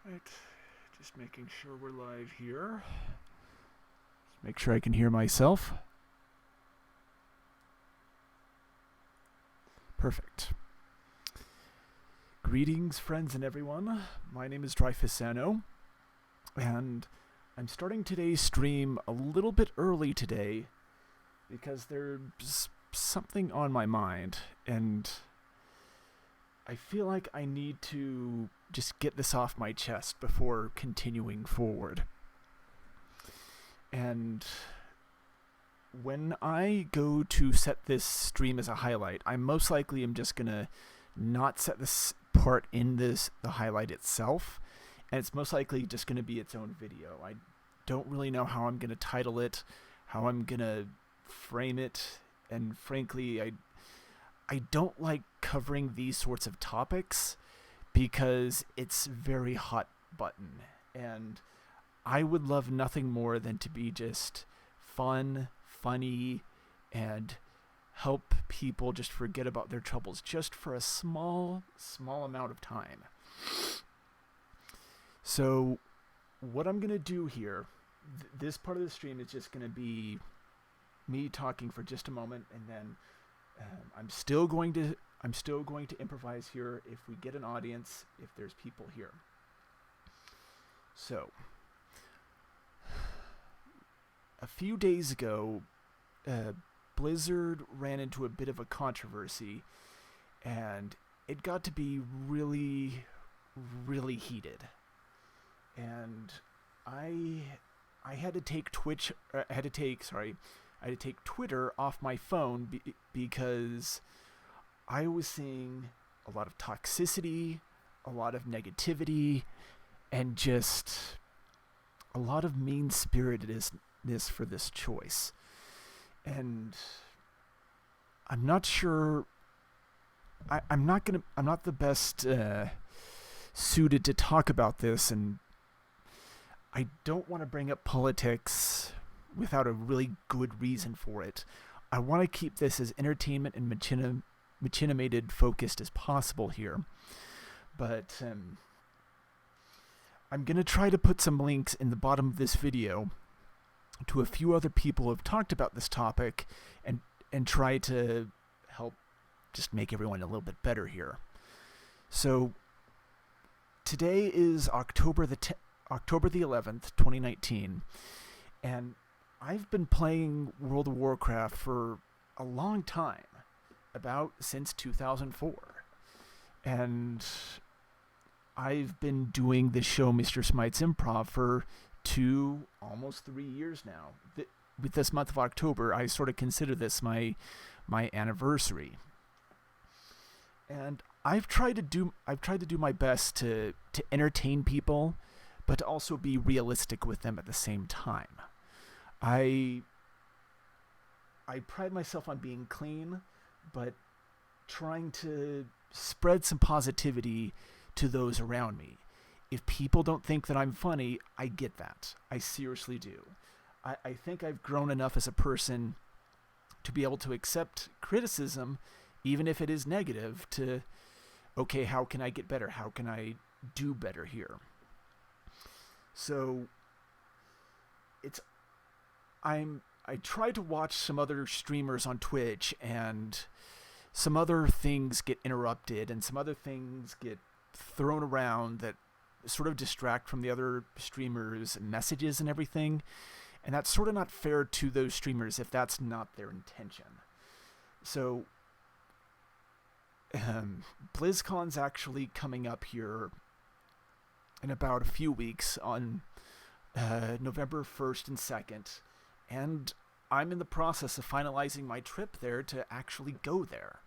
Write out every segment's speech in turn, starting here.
Right, just making sure we're live here. Just make sure I can hear myself. Perfect. Greetings, friends and everyone. My name is Dreyfus, and I'm starting today's stream a little bit early today because there's something on my mind, and I feel like I need to just get this off my chest before continuing forward. And when I go to set this stream as a highlight, I most likely am just gonna not set this part in the highlight itself, and it's most likely just gonna be its own video. I don't really know how I'm gonna title it, how I'm gonna frame it, and frankly, I don't like covering these sorts of topics because it's very hot button, and I would love nothing more than to be just funny, and help people just forget about their troubles just for a small amount of time. So what I'm going to do here, this part of the stream is just going to be me talking for just a moment, and then I'm still going to improvise here if we get an audience, if there's people here. So, a few days ago, Blizzard ran into a bit of a controversy, and it got to be really heated. And I had to take I had to take Twitter off my phone because I was seeing a lot of toxicity, a lot of negativity, and just a lot of mean-spiritedness for this choice. And I'm not sure. I'm not the best suited to talk about this, and I don't want to bring up politics without a really good reason for it. I want to keep this as entertainment and machinated focused as possible here. But I'm going to try to put some links in the bottom of this video to a few other people who have talked about this topic, and try to help just make everyone a little bit better here. So today is October the 11th, 2019, and I've been playing World of Warcraft for a long time, about since 2004. And I've been doing this show, Mr. Smite's Improv, for almost 3 years now. With this month of October, I sort of consider this my anniversary. And I've tried to do my best to entertain people, but to also be realistic with them at the same time. I pride myself on being clean, but trying to spread some positivity to those around me. If people don't think that I'm funny, I get that. I seriously do. I think I've grown enough as a person to be able to accept criticism, even if it is negative, to, okay, how can I get better? How can I do better here? So, I try to watch some other streamers on Twitch, and some other things get interrupted, and some other things get thrown around that sort of distract from the other streamers' messages and everything. And that's sort of not fair to those streamers if that's not their intention. So, BlizzCon's actually coming up here in about a few weeks on November 1st and 2nd. And I'm in the process of finalizing my trip there to actually go there.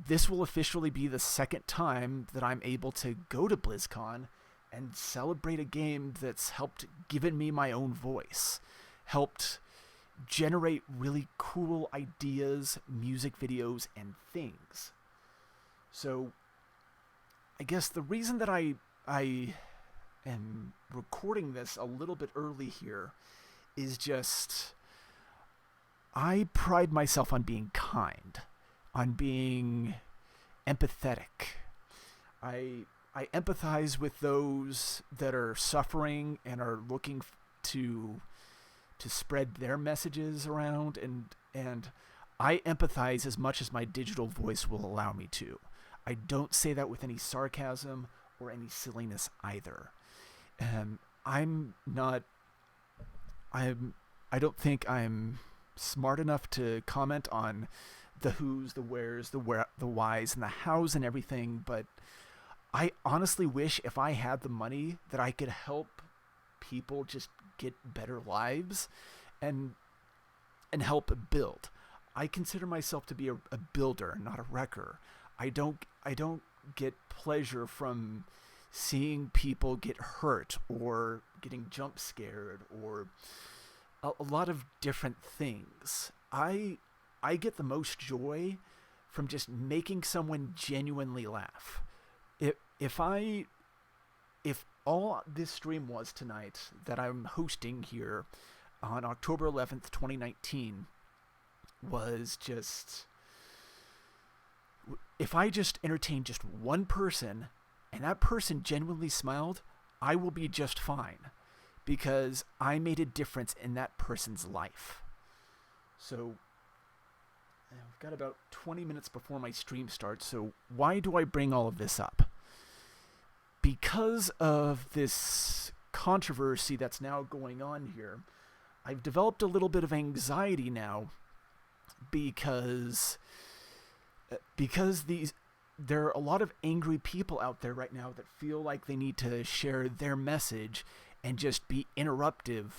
This will officially be the second time that I'm able to go to BlizzCon and celebrate a game that's helped given me my own voice, helped generate really cool ideas, music videos, and things. So, I guess the reason that I am recording this a little bit early here is just, I pride myself on being kind, on being empathetic. I I empathize with those that are suffering and are looking to spread their messages around, and I empathize as much as my digital voice will allow me to. I don't say that with any sarcasm or any silliness either. I'm not. I don't think I'm smart enough to comment on the who's, the where's, the why's, and the how's and everything. But I honestly wish if I had the money that I could help people just get better lives, and help build. I consider myself to be a builder, not a wrecker. I don't get pleasure from seeing people get hurt or getting jump scared or a lot of different things. I get the most joy from just making someone genuinely laugh. If all this stream was tonight that I'm hosting here on October 11th, 2019 was just, if I just entertained just one person and that person genuinely smiled, I will be just fine because I made a difference in that person's life. So I've got about 20 minutes before my stream starts, so why do I bring all of this up? Because of this controversy that's now going on here, I've developed a little bit of anxiety now because there are a lot of angry people out there right now that feel like they need to share their message and just be interruptive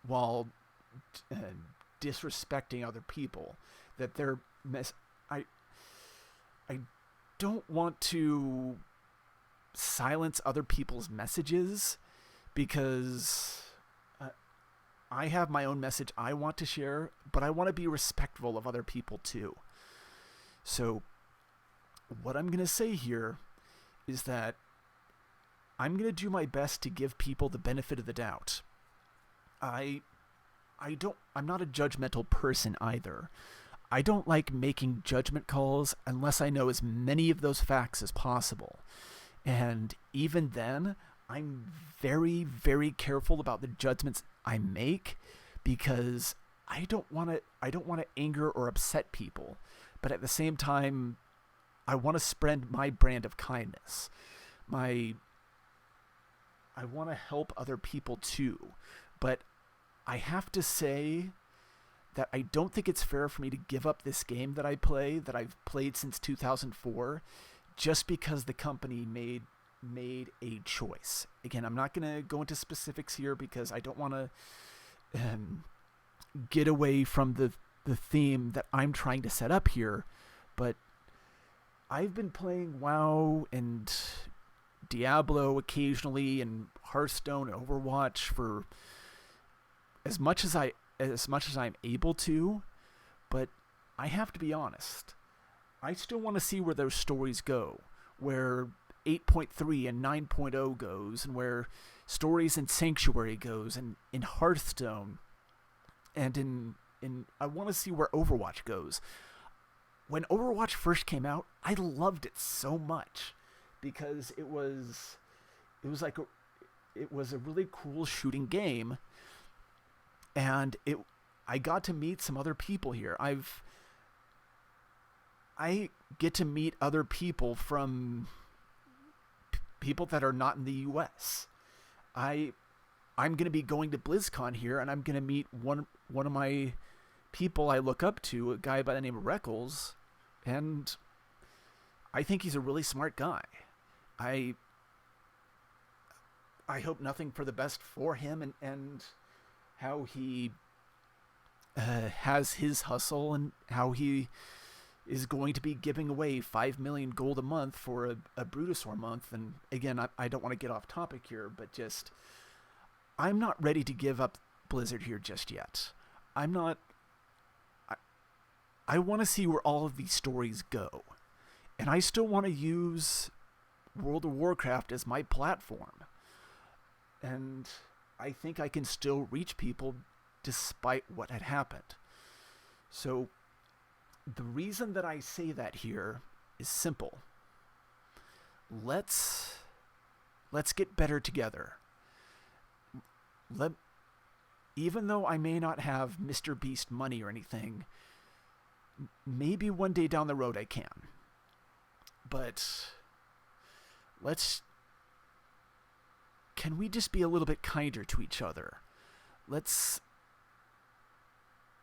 while disrespecting other people. That their I don't want to silence other people's messages because I have my own message I want to share, but I want to be respectful of other people too. So what I'm going to say here is that I'm going to do my best to give people the benefit of the doubt. I'm not a judgmental person either. I don't like making judgment calls unless I know as many of those facts as possible. And even then, I'm very, very careful about the judgments I make because I don't want to anger or upset people. But at the same time, I want to spread my brand of kindness. I want to help other people too. But I have to say that I don't think it's fair for me to give up this game that I play, that I've played since 2004, just because the company made a choice. Again, I'm not going to go into specifics here because I don't want to get away from the theme that I'm trying to set up here, but I've been playing WoW and Diablo occasionally and Hearthstone and Overwatch for as much as I'm able to, but I have to be honest. I still want to see where those stories go, where 8.3 and 9.0 goes, and where stories in Sanctuary goes, and in Hearthstone, and in I want to see where Overwatch goes. When Overwatch first came out, I loved it so much because it was a really cool shooting game, and I got to meet some other people here. I get to meet other people from people that are not in the U.S. I'm going to be going to BlizzCon here, and I'm going to meet one of my people I look up to, a guy by the name of Reckles, and I think he's a really smart guy. I hope nothing for the best for him and how he has his hustle and how he is going to be giving away 5 million gold a month for a Brutosaur month. And again, I don't want to get off topic here, but just I'm not ready to give up Blizzard here just yet. I want to see where all of these stories go. And I still want to use World of Warcraft as my platform. And I think I can still reach people despite what had happened. So the reason that I say that here is simple. Let's let's get better together. Even though I may not have Mr. Beast money or anything, maybe one day down the road I can. But can we just be a little bit kinder to each other?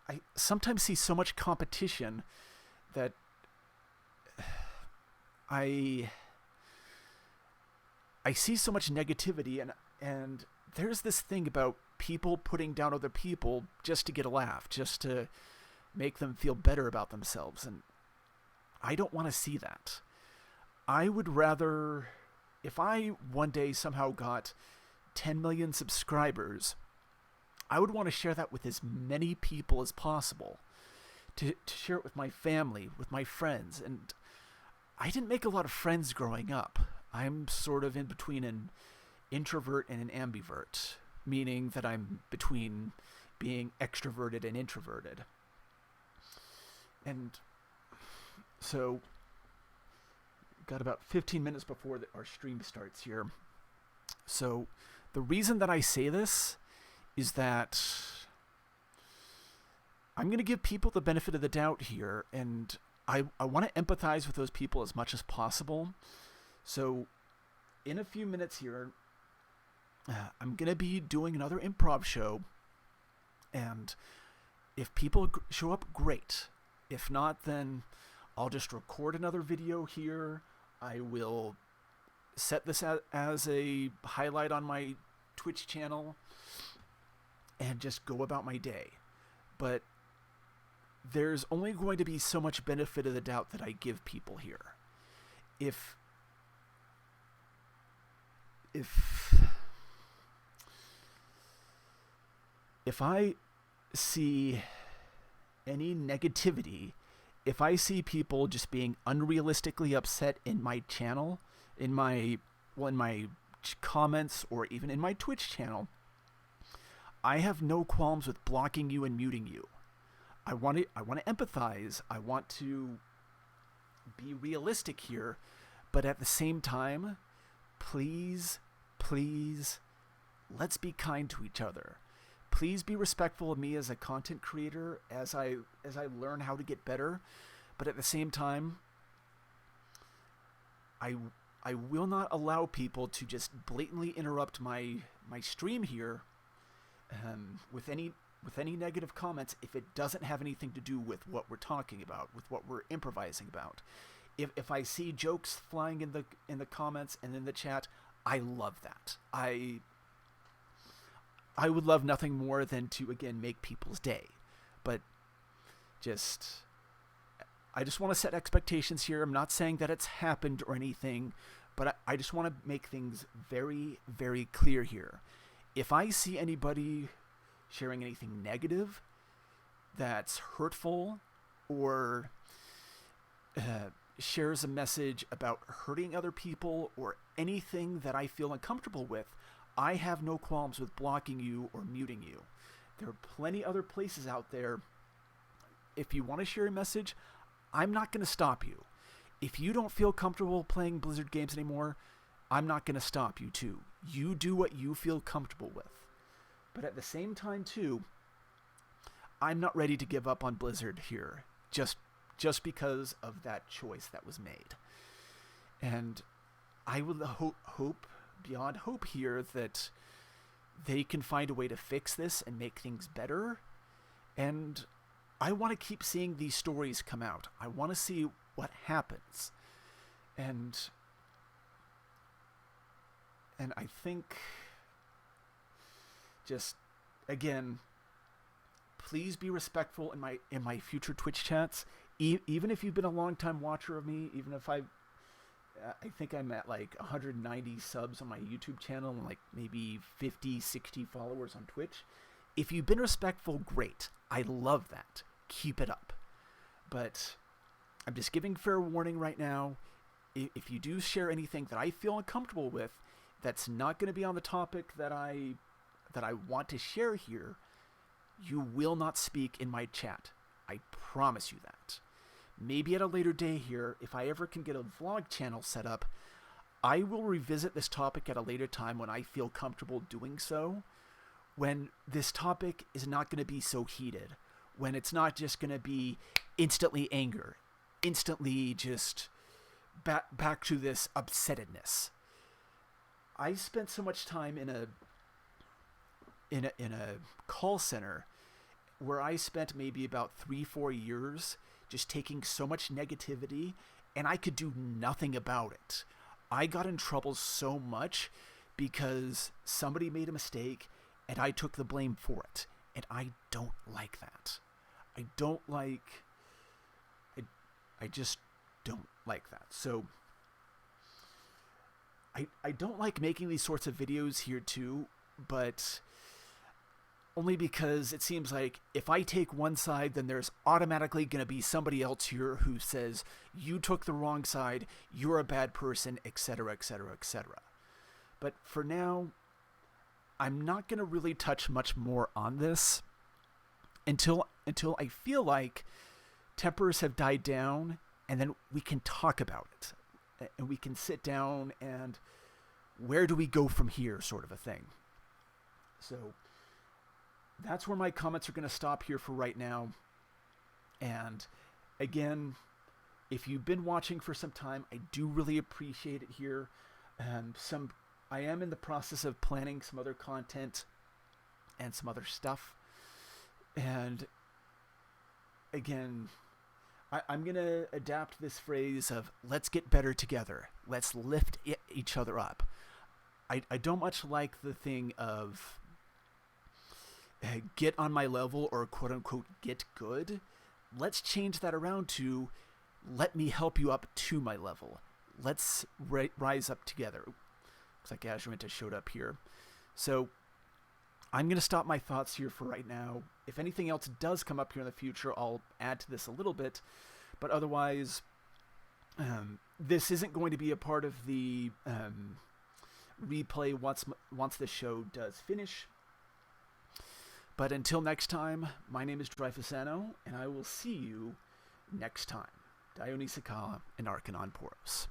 I sometimes see so much competition that I see so much negativity, and there's this thing about people putting down other people just to get a laugh, just to make them feel better about themselves, and I don't want to see that. I would rather, if I one day somehow got 10 million subscribers, I would want to share that with as many people as possible, to share it with my family, with my friends, and I didn't make a lot of friends growing up. I'm sort of in between an introvert and an ambivert, meaning that I'm between being extroverted and introverted. And so, got about 15 minutes before our stream starts here. So, the reason that I say this is that I'm going to give people the benefit of the doubt here, and I want to empathize with those people as much as possible. So, in a few minutes here, I'm going to be doing another improv show, and if people show up, great. If not, then I'll just record another video here. I will set this as a highlight on my Twitch channel and just go about my day. But there's only going to be so much benefit of the doubt that I give people here. If I see any negativity, if I see people just being unrealistically upset in my channel, in my comments, or even in my Twitch channel, I have no qualms with blocking you and muting you. I want to empathize. I want to be realistic here, but at the same time, please, let's be kind to each other. Please be respectful of me as a content creator as I learn how to get better. But at the same time, I will not allow people to just blatantly interrupt my stream here with any negative comments if it doesn't have anything to do with what we're talking about, with what we're improvising about. If I see jokes flying in the comments and in the chat, I love that. I would love nothing more than to, again, make people's day. But I just want to set expectations here. I'm not saying that it's happened or anything, but I just want to make things very, very clear here. If I see anybody sharing anything negative that's hurtful or shares a message about hurting other people or anything that I feel uncomfortable with, I have no qualms with blocking you or muting you. There are plenty other places out there. If you want to share a message, I'm not going to stop you. If you don't feel comfortable playing Blizzard games anymore, I'm not going to stop you too. You do what you feel comfortable with. But at the same time too, I'm not ready to give up on Blizzard here just because of that choice that was made. And I would hope beyond hope here that they can find a way to fix this and make things better. And I want to keep seeing these stories come out. I want to see what happens. And I think, just again, please be respectful in my future Twitch chats. Even if you've been a long time watcher of me, even if I think I'm at like 190 subs on my YouTube channel and like maybe 50, 60 followers on Twitch. If you've been respectful, great. I love that. Keep it up. But I'm just giving fair warning right now. If you do share anything that I feel uncomfortable with, that's not going to be on the topic that I want to share here, you will not speak in my chat. I promise you that. Maybe at a later day here, if I ever can get a vlog channel set up, I will revisit this topic at a later time when I feel comfortable doing so, when this topic is not going to be so heated, when it's not just going to be instantly anger, instantly just back to this upsettedness. I spent so much time in a call center where I spent maybe about 3-4 years just taking so much negativity, and I could do nothing about it. I got in trouble so much because somebody made a mistake and I took the blame for it. And I don't like that. I just don't like that. So I don't like making these sorts of videos here too, but only because it seems like if I take one side, then there's automatically going to be somebody else here who says, you took the wrong side, you're a bad person, etc., etc., etc. But for now, I'm not going to really touch much more on this until I feel like tempers have died down, and then we can talk about it. And we can sit down and where do we go from here, sort of a thing. So that's where my comments are going to stop here for right now. And again, if you've been watching for some time, I do really appreciate it here. I am in the process of planning some other content and some other stuff. And again, I'm going to adapt this phrase of let's get better together. Let's lift each other up. I don't much like the thing of get on my level or quote unquote get good. Let's change that around to let me help you up to my level. Let's rise up together. Looks like Azuranta showed up here. So I'm going to stop my thoughts here for right now. If anything else does come up here in the future, I'll add to this a little bit. But otherwise, this isn't going to be a part of the replay once the show does finish. But until next time, my name is Dreyfus, and I will see you next time. Dionysaka and Arcanon Poros.